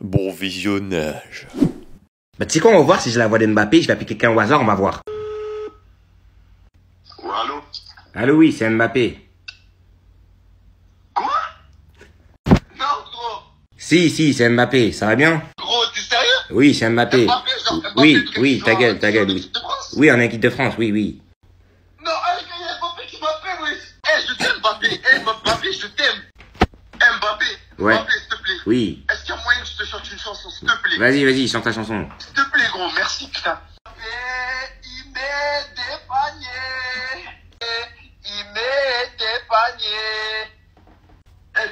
Bon visionnage. Bah tu sais quoi, on va voir si j'ai la voix d'Mbappé, je vais appeler quelqu'un au hasard, on va voir. Ouais, allô? Allô, oui, c'est Mbappé. Quoi? Non, gros. Si, c'est Mbappé, ça va bien? Gros, t'es sérieux? Oui, c'est Mbappé. Mbappé, genre Mbappé, Oui, le gars oui, qui ta joue gueule, en oui. équipe de France? Oui, en équipe de France, oui. Non, il y a Mbappé qui m'appelle, wesh. Je t'aime, Mbappé. Mbappé, je t'aime. Mbappé, Ouais. Mbappé, s'il te plaît. Oui. Est-ce qu'il y a moyen que je te chante une chanson, s'il te plaît? Vas-y, chante ta chanson. S'il te plaît, gros, merci, putain. Il met des paniers. Il met des paniers.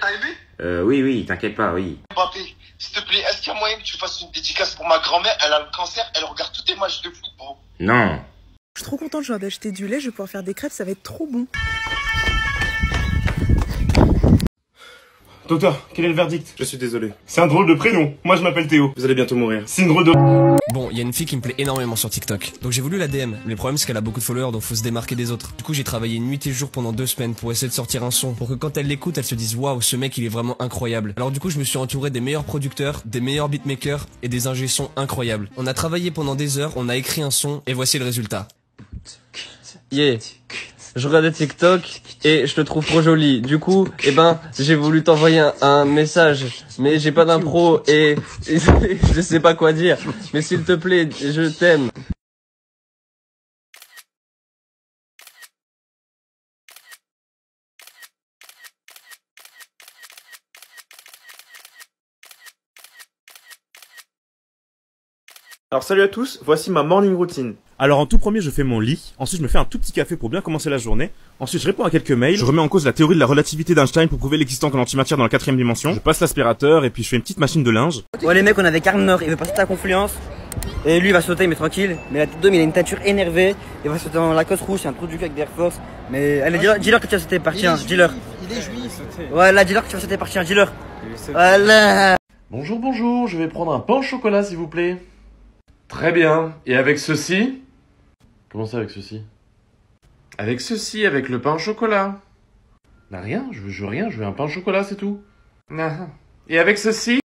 T'as aimé? Oui, t'inquiète pas, oui. Mbappé, s'il te plaît, est-ce qu'il y a moyen que tu fasses une dédicace pour ma grand-mère? Elle a le cancer, elle regarde tous tes matchs de foot, bro. Non. Je suis trop contente, je viens d'acheter du lait, je vais pouvoir faire des crêpes, ça va être trop bon. Docteur, quel est le verdict? Je suis désolé. C'est un drôle de prénom. Moi je m'appelle Théo. Vous allez bientôt mourir. C'est une drôle de... Bon, il y a une fille qui me plaît énormément sur TikTok. Donc j'ai voulu la DM. Mais le problème c'est qu'elle a beaucoup de followers donc faut se démarquer des autres. Du coup j'ai travaillé nuit et jour pendant 2 semaines pour essayer de sortir un son. Pour que quand elle l'écoute elle se dise waouh ce mec il est vraiment incroyable. Alors du coup je me suis entouré des meilleurs producteurs, des meilleurs beatmakers et des ingé sons incroyables. On a travaillé pendant des heures, on a écrit un son et voici le résultat. Yeah. Je regardais TikTok et je te trouve trop jolie. Du coup, j'ai voulu t'envoyer un message, mais j'ai pas d'impro et je sais pas quoi dire. Mais s'il te plaît, je t'aime. Alors salut à tous, voici ma morning routine. Alors en tout premier je fais mon lit, ensuite je me fais un tout petit café pour bien commencer la journée, ensuite je réponds à quelques mails, je remets en cause la théorie de la relativité d'Einstein pour prouver l'existence de l'antimatière dans la 4ème dimension, je passe l'aspirateur et puis je fais une petite machine de linge. Ouais les mecs on avait Carnor, il veut passer à Confluence, et lui il va sauter mais tranquille, mais la tête d'homme il a une teinture énervée, il va sauter dans la cosse rouge, c'est un trou du cul avec des Air Force, mais allez dis-leur que tu vas sauter par tiens, dis-leur. Il est juif. Ouais là dis-leur que tu vas sauter par tiens, dis-leur. Voilà. Bonjour, je vais prendre un pain au chocolat s'il vous plaît. Très bien, et avec ceci? Comment ça avec ceci? Avec ceci, avec le pain au chocolat. Bah rien, je veux rien, je veux un pain au chocolat, c'est tout. Ah. Et avec ceci?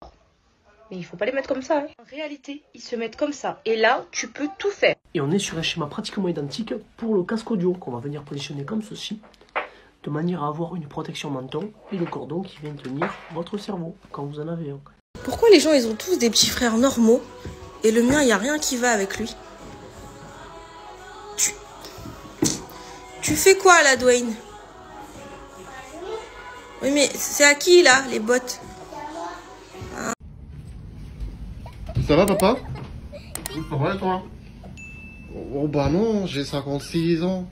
Mais il faut pas les mettre comme ça. Hein. En réalité, ils se mettent comme ça. Et là, tu peux tout faire. Et on est sur un schéma pratiquement identique pour le casque audio qu'on va venir positionner comme ceci, de manière à avoir une protection menton et le cordon qui vient tenir votre cerveau quand vous en avez un. Pourquoi les gens ils ont tous des petits frères normaux et le mien il y a rien qui va avec lui? Tu fais quoi là, Dwayne? Oui mais c'est à qui là les bottes? Ça va papa? Ça va, toi? Oh bah non, j'ai 56 ans.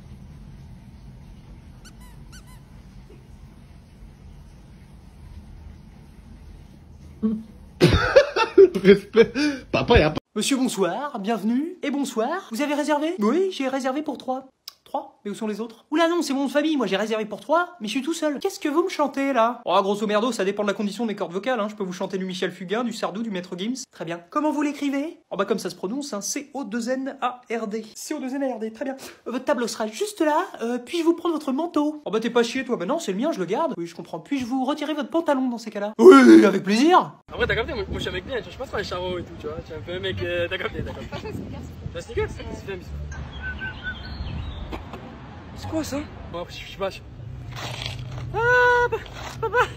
Respect. Papa, y'a pas... Monsieur, bonsoir, bienvenue, et bonsoir. Vous avez réservé? Oui, j'ai réservé pour 3. 3? Mais où sont les autres? Oula non, c'est mon nom de famille, moi j'ai réservé pour 3, mais je suis tout seul. Qu'est-ce que vous me chantez là? Oh, grosso merdo, ça dépend de la condition de mes cordes vocales, hein. Je peux vous chanter du Michel Fugain, du Sardou, du Maître Gims. Très bien. Comment vous l'écrivez? Oh bah comme ça se prononce, hein, C-O-2-N-A-R-D. C-O-2-N-A-R-D, très bien. Votre tableau sera juste là, puis-je vous prendre votre manteau? Oh bah t'es pas chier toi, bah non, c'est le mien, je le garde. Oui, je comprends. Puis-je vous retirer votre pantalon dans ces cas-là? Oui, avec plaisir. En vrai, t'as capté, moi je suis avec bien, tu vois, je passe pas les charros et tout, tu vois. Tu es un peu un mec, t'as capté. T'as sneakers? C'est un bisou. C'est quoi ça? Bon, je sais pas. Ah, papa!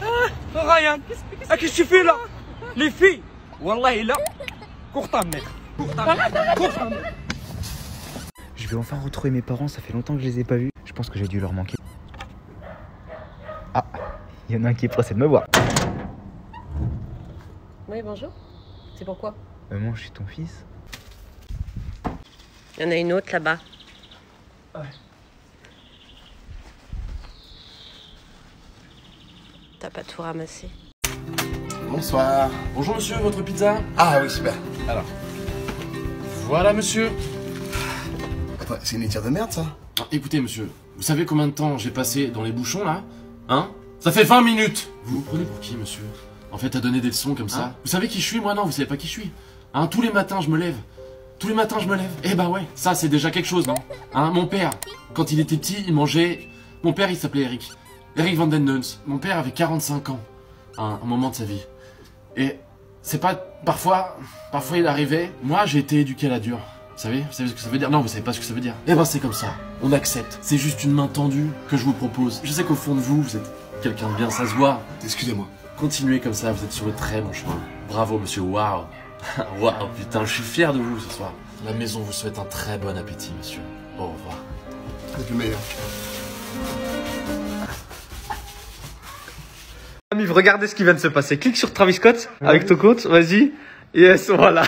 Ah, Ryan! Qu'est-ce que tu fais là? Les filles! Wallah, là! Cours ta mère! Je vais enfin retrouver mes parents, ça fait longtemps que je les ai pas vus. Je pense que j'ai dû leur manquer. Ah, il y en a un qui est pressé de me voir. Oui, bonjour. C'est pourquoi? Maman, je suis ton fils. Il y en a une autre là-bas. Ouais. T'as pas tout ramassé. Bonsoir. Bonjour monsieur, votre pizza? Ah oui, super. Alors. Voilà monsieur. Attends, c'est une litière de merde ça? Ah, écoutez monsieur, vous savez combien de temps j'ai passé dans les bouchons là? Hein? Ça fait 20 minutes! Vous vous prenez pour qui monsieur? En fait à donner des leçons comme ça. Vous savez qui je suis moi? Non, vous savez pas qui je suis. Hein? Tous les matins je me lève. Tous les matins je me lève. Eh bah ouais, ça c'est déjà quelque chose, non? Hein? Mon père, quand il était petit, il mangeait... Mon père il s'appelait Eric. Eric Van Den Nuns. Mon père avait 45 ans. À un moment de sa vie. Et C'est pas... Parfois il arrivait... Moi, j'ai été éduqué à la dure. Vous savez ce que ça veut dire? Non, vous savez pas ce que ça veut dire. Eh ben, c'est comme ça. On accepte. C'est juste une main tendue que je vous propose. Je sais qu'au fond de vous, vous êtes quelqu'un de bien, ça se voit. Excusez-moi. Continuez comme ça, vous êtes sur le très bon chemin. Bravo, monsieur. Waouh. Waouh, putain, je suis fier de vous ce soir. La maison vous souhaite un très bon appétit, monsieur. Au revoir. C'est le meilleur. Amis, regardez ce qui vient de se passer. Clique sur Travis Scott avec ton compte, vas-y. Yes, voilà.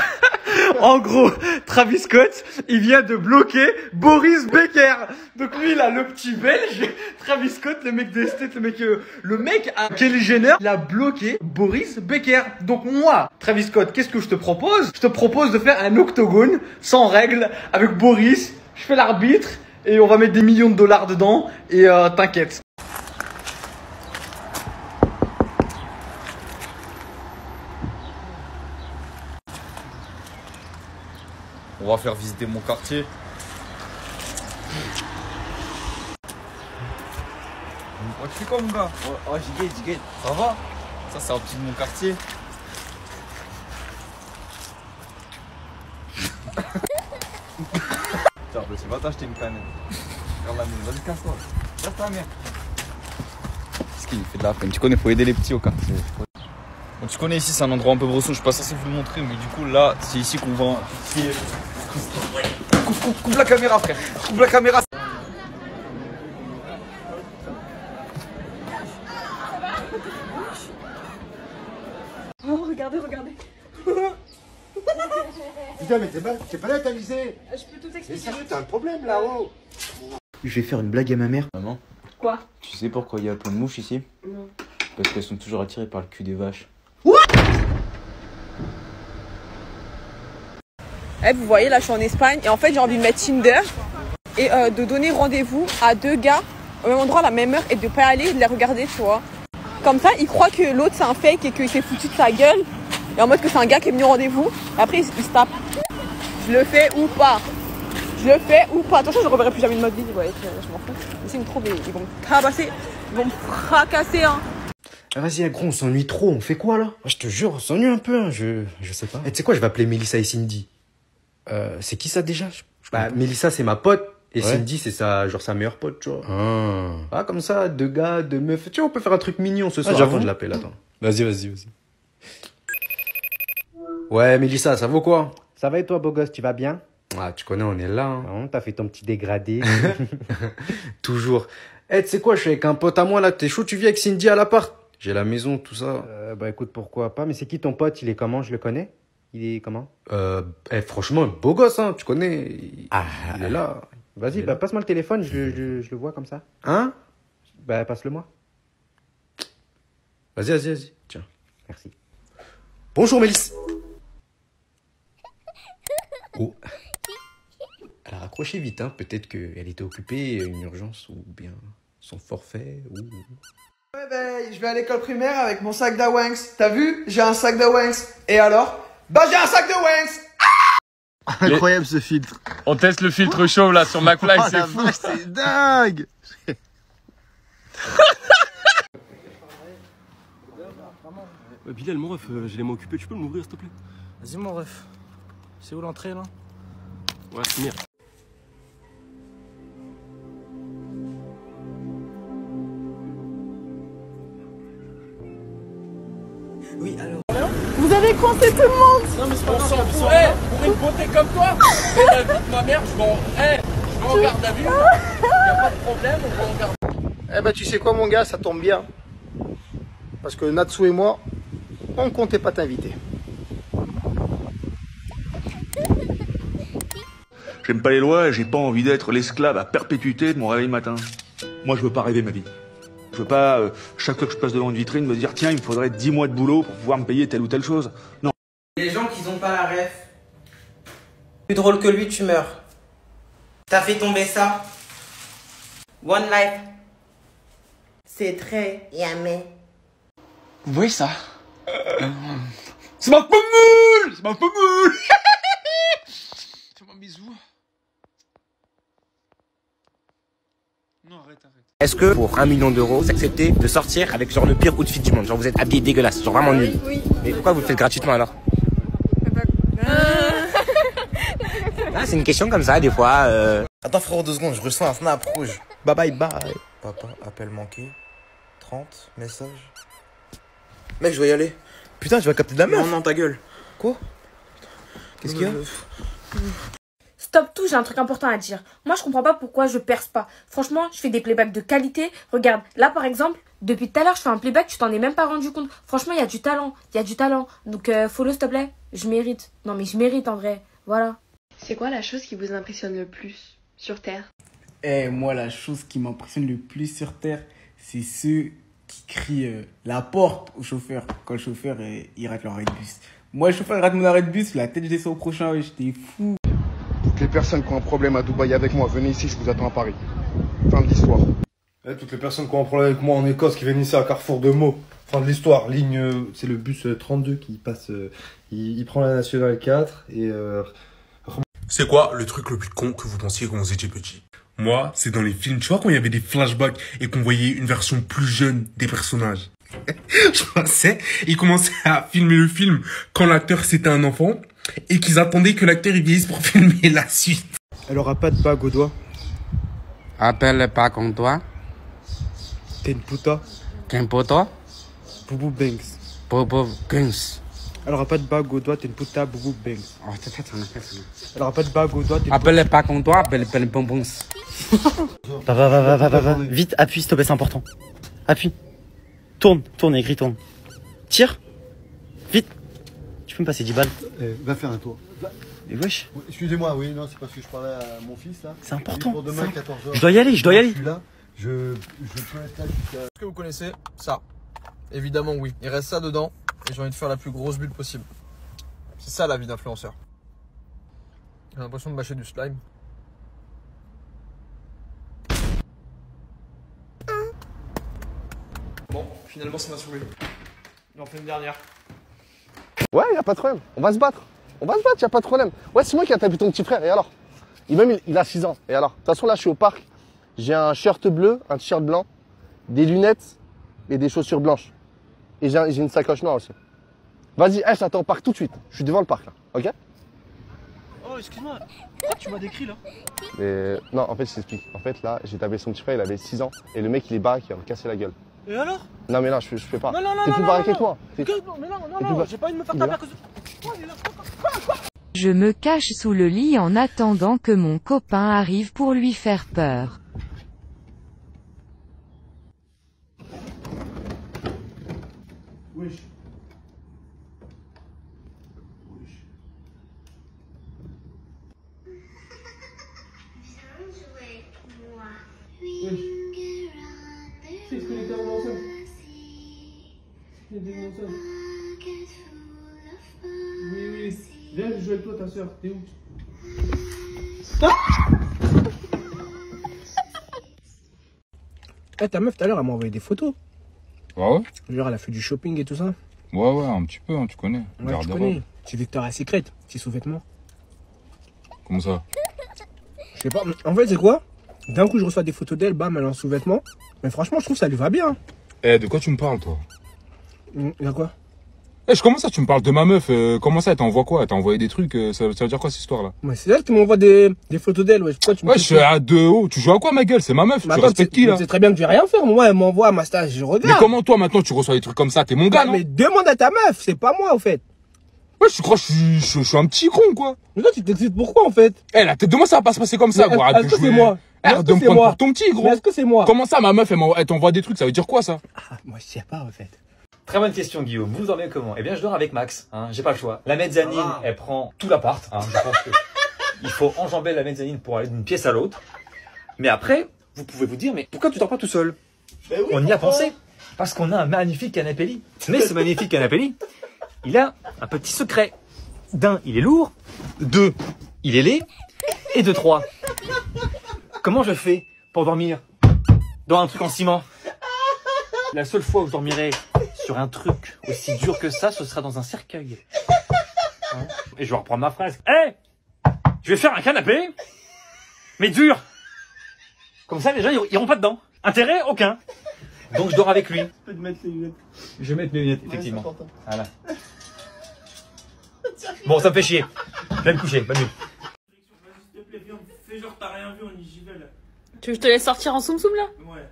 En gros, Travis Scott, il vient de bloquer Boris Becker. Donc lui, là, le petit belge, Travis Scott, le mec de esthète, le mec à Kelly Jenner, il a bloqué Boris Becker. Donc moi, Travis Scott, qu'est-ce que je te propose? Je te propose de faire un octogone sans règles avec Boris. Je fais l'arbitre et on va mettre des millions de dollars dedans et t'inquiète. On va faire visiter mon quartier. Oh, tu fais quoi mon gars? Oh, j'y ça va? Ça c'est un petit de mon quartier. Tiens, tu vas t'acheter une canette. Regarde la mienne, vas-y casse-toi. Casse ta mère. Ce qui me fait de la peine. Tu connais, faut aider les petits au quartier. Bon, tu connais ici, c'est un endroit un peu brosson, je suis pas censé vous le montrer, mais du coup là, c'est ici qu'on va... Coupe la caméra frère, coupe la caméra. Oh, regardez. Putain, mais t'es pas là, t'as visé. Je peux tout Mais expliquer. sérieux, t'as un problème là-haut. Je vais faire une blague à ma mère. Maman, Quoi? tu sais pourquoi il y a plein de mouches ici? Non. Parce qu'elles sont toujours attirées par le cul des vaches. Eh, vous voyez, là, je suis en Espagne et en fait, j'ai envie de mettre Tinder et de donner rendez-vous à deux gars au même endroit à la même heure et de pas aller les regarder, tu vois. Comme ça, ils croient que l'autre c'est un fake et qu'il s'est foutu de sa gueule et en mode que c'est un gars qui est venu au rendez-vous. Et après, ils se tapent. Je le fais ou pas? Je le fais ou pas? Attention, je ne reverrai plus jamais de ma vie. Ouais, je m'en fous. Mais c'est une trop belle. Ils vont me tabasser, ils vont me fracasser, hein. Ah, vas-y, gros, on s'ennuie trop. On fait quoi là? Je te jure, on s'ennuie un peu, hein. Je sais pas. Tu sais quoi, je vais appeler Mélissa et Cindy. C'est qui ça déjà? Bah, Mélissa, c'est ma pote. Et Ouais. Cindy, c'est sa meilleure pote, tu vois. Ah, comme ça, deux gars, deux meufs. Tu vois, on peut faire un truc mignon ce soir. j'avoue. Attends, je l'appelle, attends. Vas-y. Ouais, Mélissa, ça vaut quoi? Ça va et toi, beau gosse, tu vas bien? Ah, tu connais, on est là. Hein. Non, t'as fait ton petit dégradé. Toujours. Eh, tu sais quoi, je suis avec un pote à moi là. T'es chaud, tu vis avec Cindy à l'appart? J'ai la maison, tout ça. Bah écoute, pourquoi pas. Mais c'est qui ton pote? Il est comment? Je le connais? Il est comment? Franchement, beau gosse, hein, tu connais. Il est là. Vas-y, bah passe-moi le téléphone, je le vois comme ça. Hein? Bah passe-le-moi. Vas-y. Tiens. Merci. Bonjour, Mélisse. Oh. Elle a raccroché vite, hein. Peut-être qu'elle était occupée, une urgence, ou bien son forfait, ou... Ouais, ben, je vais à l'école primaire avec mon sac d'Awanks. T'as vu? J'ai un sac d'Awanks. Et alors? Bah, j'ai un sac d'Awanks! Incroyable ce filtre. On teste le filtre chaud là sur McFly, c'est fou. C'est dingue. Ouais, Bilal, mon ref, j'ai les mains occupées, tu peux m'ouvrir s'il te plaît? Vas-y, mon ref. C'est où l'entrée, là? Ouais, c'est merde. Oui, alors. Vous avez coincé tout le monde. Non mais c'est pas grave, pour une beauté comme toi, et la vie de ma mère, je vais en garde à vue. Y'a pas de problème, on va en garde. Eh ben, tu sais quoi, mon gars, ça tombe bien. Parce que Natsu et moi, on comptait pas t'inviter. J'aime pas les lois, j'ai pas envie d'être l'esclave à perpétuité de mon réveil matin. Moi, je veux pas rêver ma vie. Je veux pas, chaque fois que je passe devant une vitrine, me dire tiens, il me faudrait 10 mois de boulot pour pouvoir me payer telle ou telle chose. Non. Les gens qui ont pas la ref. Plus drôle que lui, tu meurs. T'as fait tomber ça. One life. C'est très yamé. Vous voyez ça? C'est ma pommule! C'est ma pommule! Fais-moi un bisou. Non, arrête. Est-ce que pour 1 million d'euros, vous acceptez de sortir avec genre le pire outfit du monde? Genre vous êtes habillé dégueulasse, genre vraiment nul. Oui. Mais pourquoi vous le faites gratuitement alors? Ah, c'est une question comme ça des fois. Attends frérot 2 secondes, je reçois un snap rouge. Bye. Papa, appel manqué. 30, message. Mec, je dois y aller. Putain, tu vas capter de la meuf. Non, ta gueule. Quoi? Qu'est-ce qu'il y a? Stop tout, j'ai un truc important à dire. Moi, je comprends pas pourquoi je perce pas. Franchement, je fais des playbacks de qualité. Regarde, là par exemple, depuis tout à l'heure, je fais un playback, tu t'en es même pas rendu compte. Franchement, il y a du talent. Donc, follow s'il te plaît. Je mérite. Non, mais je mérite en vrai. Voilà. C'est quoi la chose qui vous impressionne le plus sur Terre? Moi, la chose qui m'impressionne le plus sur Terre, c'est ceux qui crient la porte au chauffeur quand le chauffeur il rate leur arrêt de bus. Moi, le chauffeur il rate mon arrêt de bus, la tête je descends au prochain, ouais, j'étais fou. Toutes les personnes qui ont un problème à Dubaï avec moi, venez ici, je vous attends à Paris. Fin de l'histoire. Toutes les personnes qui ont un problème avec moi en Écosse qui viennent ici à Carrefour de Meaux. Fin de l'histoire. Ligne, c'est le bus 32 qui passe. Il prend la nationale 4 et. C'est quoi le truc le plus con que vous pensiez quand vous étiez petit? Moi, c'est dans les films, tu vois, quand il y avait des flashbacks et qu'on voyait une version plus jeune des personnages. Je pensais, ils commençaient à filmer le film quand l'acteur c'était un enfant et qu'ils attendaient que l'acteur il vieillisse pour filmer la suite. Elle aura pas de bague au doigt. Appelle pas comme toi. T'es une puta. Qu'un poteau? Boubou Banks. Bobo Banks. Elle aura pas de bague au doigt, t'es une puta, Boubou Banks. Elle aura pas de bague au doigt, t'es une Appelle pas comme toi, appelle bonbons. Va. Vite, appuie s'il te plaît, c'est important. Appuie. Tourne et écris tourne. Tire. Vite. Tu peux me passer 10 balles? Va faire un tour. Mais wesh. Excusez-moi, oui, non, c'est parce que je parlais à mon fils là. C'est important. Pour demain, 14h. Je dois y aller. Je suis là. Je peux être là jusqu'à. Est-ce que vous connaissez ça? Évidemment oui. Il reste ça dedans et j'ai envie de faire la plus grosse bulle possible. C'est ça la vie d'influenceur. J'ai l'impression de mâcher du slime. Bon, finalement ça m'a saoulé. On en fait une dernière. Ouais, y a pas de problème. On va se battre, y a pas de problème. Ouais, c'est moi qui a tapé ton petit frère, et alors? Il a 6 ans, et alors? De toute façon, là, je suis au parc. J'ai un shirt bleu, un t-shirt blanc, des lunettes et des chaussures blanches. Et j'ai une sacoche noire aussi. Vas-y, je t'attends au parc tout de suite. Je suis devant le parc, là, ok? Oh, excuse-moi, pourquoi tu m'as décrit là? Mais non, en fait, je t'explique. En fait, là, j'ai tapé son petit frère, il avait 6 ans, et le mec, il est baraque, il a cassé la gueule. Et alors? Non, mais non, je fais pas. Non, T'es plus baraque que moi. Mais non, j'ai pas envie de me faire taper à cause de... Je me cache sous le lit en attendant que mon copain arrive pour lui faire peur. Wesh. C'est ce que les termes ensemble. Oui. Viens, je joue avec toi, ta soeur. T'es où? Ta meuf, tout à l'heure, elle m'a envoyé des photos. Ah ouais? Genre, elle a fait du shopping et tout ça. Ouais, un petit peu, hein, tu connais. Ouais, tu connais. C'est Victoria's Secret, c'est sous-vêtements. Comment ça? Je sais pas. En fait, c'est quoi? D'un coup, je reçois des photos d'elle, bam, elle est en sous-vêtements. Mais franchement, je trouve que ça lui va bien. De quoi tu me parles, toi? De quoi? Comment ça, tu me parles de ma meuf? Comment ça, elle t'envoie quoi? Elle t'a envoyé des trucs? Ça veut dire quoi, cette histoire-là? Ouais, c'est elle qui m'envoie des photos d'elle, ouais. Pourquoi tu me je suis à 2 hauts. Tu joues à quoi, ma gueule? C'est ma meuf. Tu respectes qui, là? C'est très bien que je vais rien faire. Moi, elle m'envoie à ma stage, je regarde. Mais comment, toi, maintenant, tu reçois des trucs comme ça? T'es mon gars, non? Mais demande à ta meuf, c'est pas moi, en fait. Ouais, tu crois que je suis un petit con, quoi? Mais toi, tu t'excites pourquoi, en fait? La tête de moi, ça va pas se passer comme ça, quoi. Est-ce que c'est moi? Arrête de me prendre pour ton petit, gros. Est-ce que c'est moi? Comment ça, ma meuf, elle t'envoie des trucs? Ça veut dire quoi, ça? Moi, je sais pas, en fait. Très bonne question, Guillaume. Vous dormez comment? Eh bien, je dors avec Max. J'ai pas le choix. La mezzanine, elle prend tout l'appart. Je pense que il faut enjamber la mezzanine pour aller d'une pièce à l'autre. Mais après, vous pouvez vous dire, mais pourquoi tu dors pas tout seul? Oui, on y a pensé. Parce qu'on a un magnifique canapé lit. Mais ce magnifique canapé lit, il a un petit secret. D'un, il est lourd. 2, il est laid. Et de 3, comment je fais pour dormir dans un truc en ciment? La seule fois où je dormirai sur un truc aussi dur que ça, ce sera dans un cercueil. Et je vais reprendre ma phrase. Je vais faire un canapé, mais dur. Comme ça, les gens, ils iront pas dedans. Intérêt? Aucun. Donc je dors avec lui. Je peux te mettre les lunettes. Je vais mettre mes lunettes, effectivement. Voilà. Bon, ça me fait chier. Je vais me coucher. Bonne nuit. S'il te plaît, viens, fais genre t'as rien vu, on y va là. Tu veux que je te laisse sortir en soum soum là? Ouais.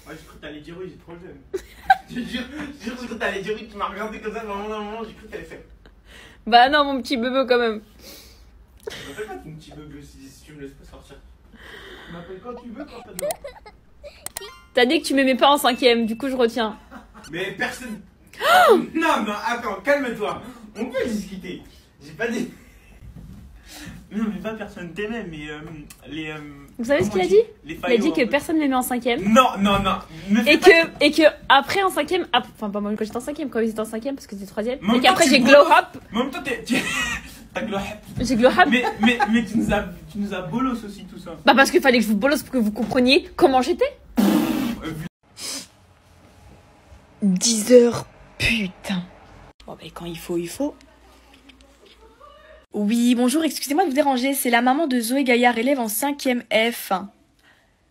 Ouais, j'ai cru que t'allais dire oui, j'ai trop le jeune. Je jure, j'ai cru que t'allais dire oui, tu m'as regardé comme ça, vraiment, d'un moment, j'ai cru que t'allais faire. Bah non, mon petit bébé quand même. Je m'appelle pas ton petit bébé si tu me laisses pas sortir. Tu m'appelles quand tu veux, quand t'as dehors. T'as dit que tu m'aimais pas en 5ème, du coup je retiens. Mais personne. Non, non, attends, calme-toi. On peut discuter. J'ai pas dit. Non, mais pas personne t'aimait, mais les. Vous savez ce qu'il a dit? Il a dit que personne m'aimait en 5ème. Non, non, non. Et que après en 5ème, enfin pas moi quand j'étais en 5ème, quand ils étaient en 5ème parce que c'était 3ème. Et qu'après j'ai glow up. Mais en même temps, t'as glow up. J'ai glow up. Mais tu nous as bolos aussi tout ça. Bah parce qu'il fallait que je vous bolos pour que vous compreniez comment j'étais. 10h, putain. Bon bah quand il faut, il faut. Oui, bonjour, excusez-moi de vous déranger, c'est la maman de Zoé Gaillard, élève en 5ème F.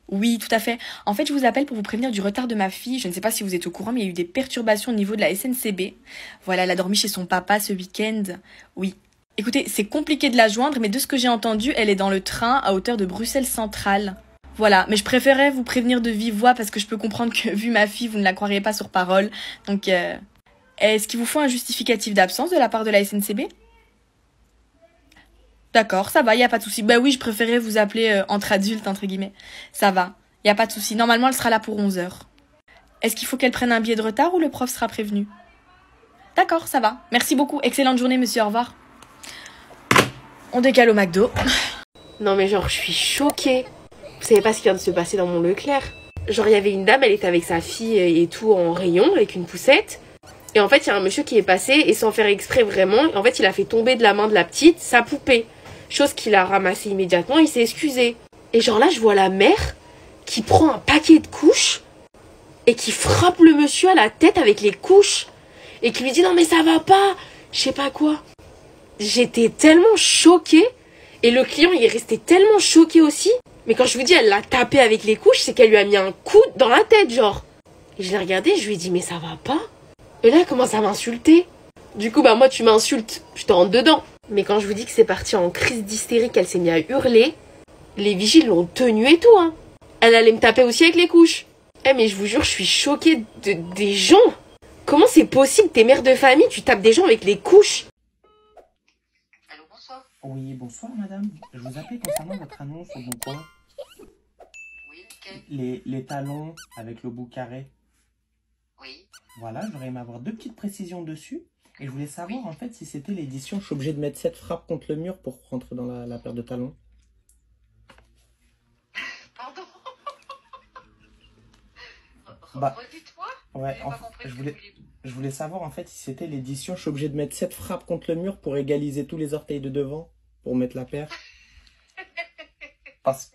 Oui, tout à fait. En fait, je vous appelle pour vous prévenir du retard de ma fille. Je ne sais pas si vous êtes au courant, mais il y a eu des perturbations au niveau de la SNCB. Voilà, elle a dormi chez son papa ce week-end. Oui. Écoutez, c'est compliqué de la joindre, mais de ce que j'ai entendu, elle est dans le train à hauteur de Bruxelles Centrale. Voilà, mais je préférais vous prévenir de vive voix parce que je peux comprendre que, vu ma fille, vous ne la croiriez pas sur parole. Donc, est-ce qu'il vous faut un justificatif d'absence de la part de la SNCB ? D'accord, ça va, y a pas de souci. Bah oui, je préférais vous appeler entre adultes, entre guillemets. Ça va, y a pas de souci. Normalement, elle sera là pour 11h. Est-ce qu'il faut qu'elle prenne un billet de retard ou le prof sera prévenu? D'accord, ça va. Merci beaucoup. Excellente journée, monsieur. Au revoir. On décale au McDo. Non mais genre, je suis choquée. Vous savez pas ce qui vient de se passer dans mon Leclerc? Genre, il y avait une dame, elle était avec sa fille et tout en rayon, avec une poussette. Et en fait, il y a un monsieur qui est passé et sans faire exprès vraiment, en fait, il a fait tomber de la main de la petite sa poupée. Chose qu'il a ramassée immédiatement, il s'est excusé. Et genre là, je vois la mère qui prend un paquet de couches et qui frappe le monsieur à la tête avec les couches. Et qui lui dit non mais ça va pas, je sais pas quoi. J'étais tellement choquée. Et le client, il est resté tellement choqué aussi. Mais quand je vous dis, elle l'a tapé avec les couches, c'est qu'elle lui a mis un coup dans la tête, genre. Et je l'ai regardé, je lui ai dit, mais ça va pas. Et là, elle commence à m'insulter. Du coup, bah moi, tu m'insultes, je te rentre dedans. Mais quand je vous dis que c'est parti en crise d'hystérie, qu'elle s'est mise à hurler, les vigiles l'ont tenue et tout, hein. Elle allait me taper aussi avec les couches. Eh, mais je vous jure, je suis choquée des gens. Comment c'est possible, t'es mère de famille, tu tapes des gens avec les couches? Oui, bonsoir madame. Je vous appelle concernant votre annonce au Bon Coin. Oui, les talons avec le bout carré. Oui. Voilà, j'aurais aimé avoir 2 petites précisions dessus. Et je voulais savoir en fait si c'était l'édition. Je suis obligé de mettre 7 frappes contre le mur pour rentrer dans la paire de talons. Pardon. Bah, redites-moi. ouais, je voulais savoir en fait si c'était l'édition. Je suis obligé de mettre 7 frappes contre le mur pour égaliser tous les orteils de devant. Pour mettre la paire. Parce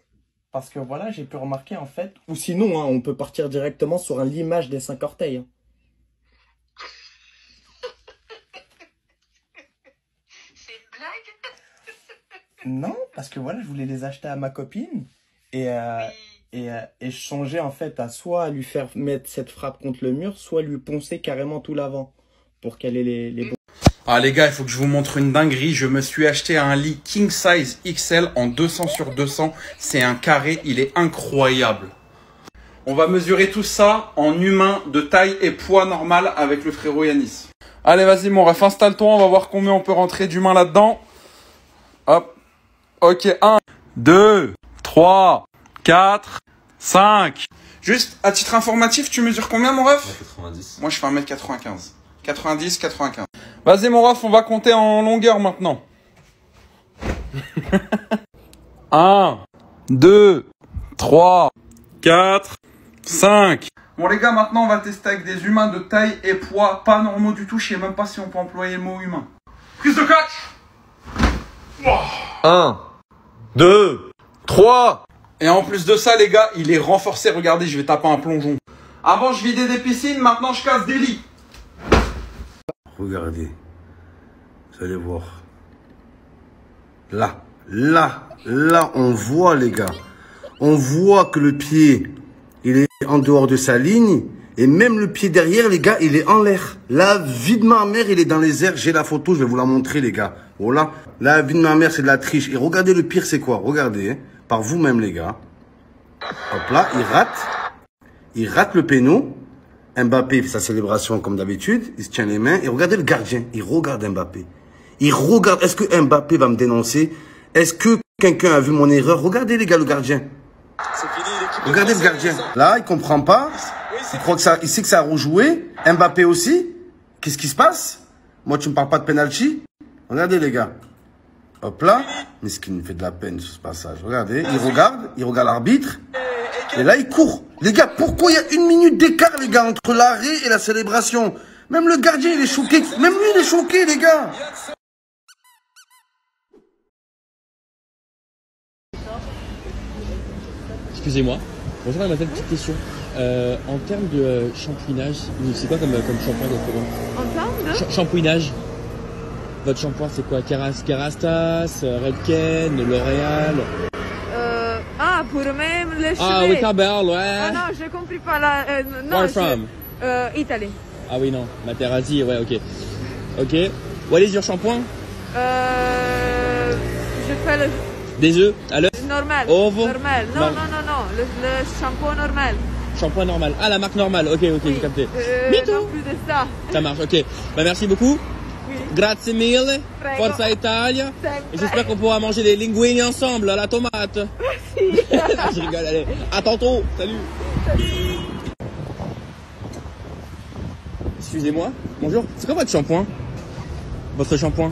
que voilà, j'ai pu remarquer en fait. Ou sinon, hein, on peut partir directement sur un limage des 5 orteils. Hein. C'est une blague? Non, parce que voilà, je voulais les acheter à ma copine. Et je songeais en fait à soit lui faire mettre cette frappe contre le mur, soit lui poncer carrément tout l'avant. Pour qu'elle ait les bons. Ah les gars, il faut que je vous montre une dinguerie. Je me suis acheté un lit King Size XL en 200 sur 200. C'est un carré, il est incroyable. On va mesurer tout ça en humain de taille et poids normal avec le frérot Yanis. Allez, vas-y mon ref, installe-toi. On va voir combien on peut rentrer d'humain là-dedans. Hop. Ok, 1, 2, 3, 4, 5. Juste, à titre informatif, tu mesures combien mon ref? 90. Moi, je fais 1m95. 90, 95. Vas-y mon ref, on va compter en longueur maintenant. 1, 2, 3, 4, 5. Bon les gars, maintenant on va tester avec des humains de taille et poids pas normaux du tout. Je sais même pas si on peut employer le mot humain. Prise de catch. 1, 2, 3. Et en plus de ça les gars, il est renforcé. Regardez, je vais taper un plongeon. Avant je vidais des piscines, maintenant je casse des lits. Regardez, vous allez voir. Là, on voit les gars. On voit que le pied, il est en dehors de sa ligne. Et même le pied derrière, les gars, il est en l'air. La vie de ma mère, il est dans les airs. J'ai la photo, je vais vous la montrer, les gars. Voilà. La vie de ma mère, c'est de la triche. Et regardez le pire, c'est quoi? Regardez, hein, par vous-même, les gars. Hop là, il rate. Il rate le péno. Mbappé fait sa célébration comme d'habitude. Il se tient les mains. Et regardez le gardien. Il regarde Mbappé. Il regarde. Est-ce que Mbappé va me dénoncer? Est-ce que quelqu'un a vu mon erreur? Regardez, les gars, le gardien. Regardez le gardien. Là, il comprend pas. Il croit que ça, il sait que ça a rejoué. Mbappé aussi. Qu'est-ce qui se passe? Moi, tu me parles pas de penalty. Regardez, les gars. Hop là. Mais ce qui me fait de la peine sur ce passage. Regardez. Il regarde l'arbitre. Et là, il court. Les gars, pourquoi il y a 1 minute d'écart, les gars, entre l'arrêt et la célébration? Même le gardien, il est choqué. Même lui, il est choqué, les gars. Excusez-moi. Bonjour mademoiselle, petite question. En termes de shampouinage, c'est quoi comme shampoing exactement? En termes de shampouinage. Votre shampoing c'est quoi? Kerastas, Redken, L'Oréal? Pour même les cheveux. Ah oui, Cabell, ouais. Ah non, je compris pas la... non, Where from? Italie. Ah oui, non, Materazzi, ouais, ok. Ok. What is your shampoing? Je fais le... Des œufs à l'œuf? Normal. Ovo? Normal. Non, le shampoing normal. Shampoing normal. Ah, la marque normale. Ok, oui. J'ai capté. Non plus de ça. Ça marche, ok. Bah, merci beaucoup. Oui. Grazie mille. Prego. Forza Italia. Et j'espère qu'on pourra manger des linguini ensemble à la tomate. Merci. Je rigole, allez. À tantôt. Salut. Excusez-moi. Bonjour. C'est quoi votre shampoing? Votre shampoing?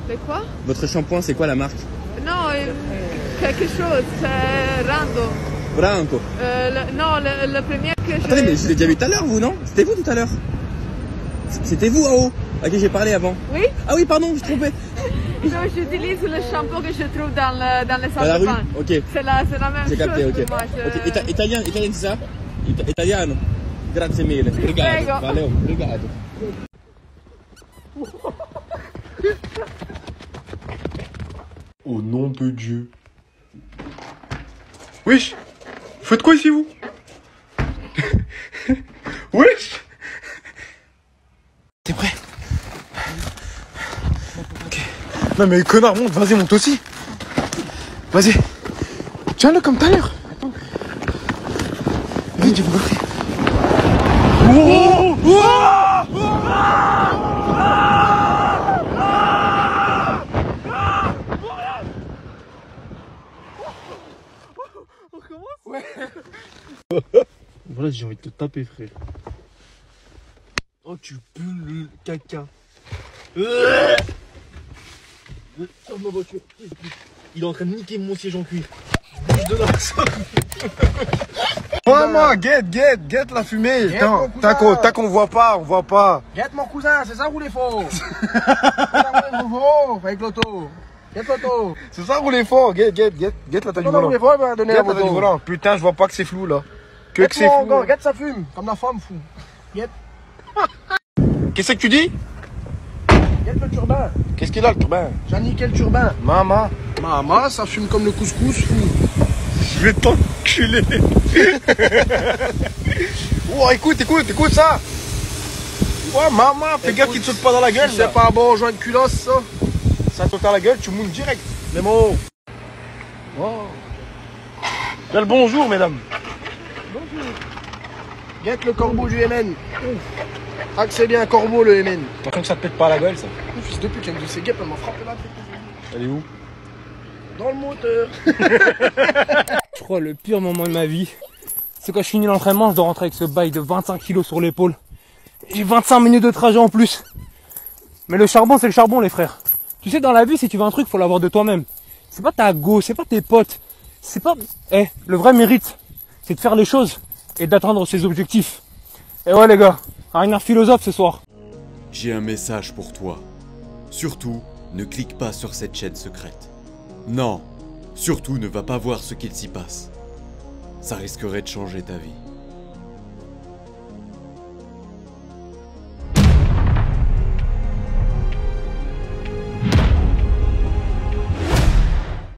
De quoi? Votre shampoing, c'est quoi la marque? Non, quelque chose. C'est Rando. Branco. Non, le premier que je... Attendez, mais je l'ai déjà vu tout à l'heure, vous, non? C'était vous tout à l'heure? C'était vous en haut, à qui j'ai parlé avant? Oui? Ah oui, pardon, je me suis trompé. Non, j'utilise le shampoing que je trouve dans les salles Dans la de rue? bain. Ok. C'est la même J'ai capté, chose ok. pour moi. Ok, italien, c'est ça? Italiano. Grazie mille. Obrigado. Prego. Valeu, obrigado. Au nom de Dieu. Wesh, vous faites quoi ici, vous? Wesh. T'es prêt? Ok. Non mais connard, monte, vas-y, monte aussi. Vas-y. Tiens-le comme tout à l'heure. Vite, je vais vous montrer. Oh, oh, Voilà, j'ai envie de te taper, frère. Oh, tu pues le caca. Sors de ma voiture. Il est en train de niquer mon siège en cuir. Je bouge de là. Moi, guette la fumée. T'as qu'on voit pas. Guette mon cousin, c'est ça rouler fort. C'est ça rouler fort avec l'auto. Guette l'auto. C'est ça rouler fort. Guette la taille du volant. Rouler fort, il va donner la moto. Putain, je vois pas que c'est flou là. Que c'est flou. Guette ça fume, comme la femme fou. Guette. Qu'est-ce que tu dis? Guette le turbin. Qu'est-ce qu'il a le turbin? J'ai niqué le turbin. Mama, ça fume comme le couscous fou. Je vais t'enculer. Oh, écoute ça. Ouais, maman, fais gaffe qu'il te saute pas dans la gueule. C'est pas bon, joint de culosse, ça. Ça saute dans la gueule, tu moules direct. Les mots. Oh. Quel bonjour, mesdames. Bonjour. Guette le corbeau du Yémen. Ah que c'est bien un corbeau le Yémen. Attention que ça te pète pas la gueule, ça. Fils de pute, il y a une de ces guêpes, elle m'a frappé la tête. Elle est où? Dans le moteur. Je crois le pire moment de ma vie, c'est quand je finis l'entraînement, je dois rentrer avec ce bail de 25 kg sur l'épaule. J'ai 25 minutes de trajet en plus. Mais le charbon, c'est le charbon, les frères. Tu sais, dans la vie, si tu veux un truc, faut l'avoir de toi-même. C'est pas ta go, c'est pas tes potes. C'est pas... le vrai mérite, c'est de faire les choses et d'atteindre ses objectifs. Et ouais, les gars, un air philosophe ce soir. J'ai un message pour toi. Surtout, ne clique pas sur cette chaîne secrète. Non, surtout ne va pas voir ce qu'il s'y passe. Ça risquerait de changer ta vie.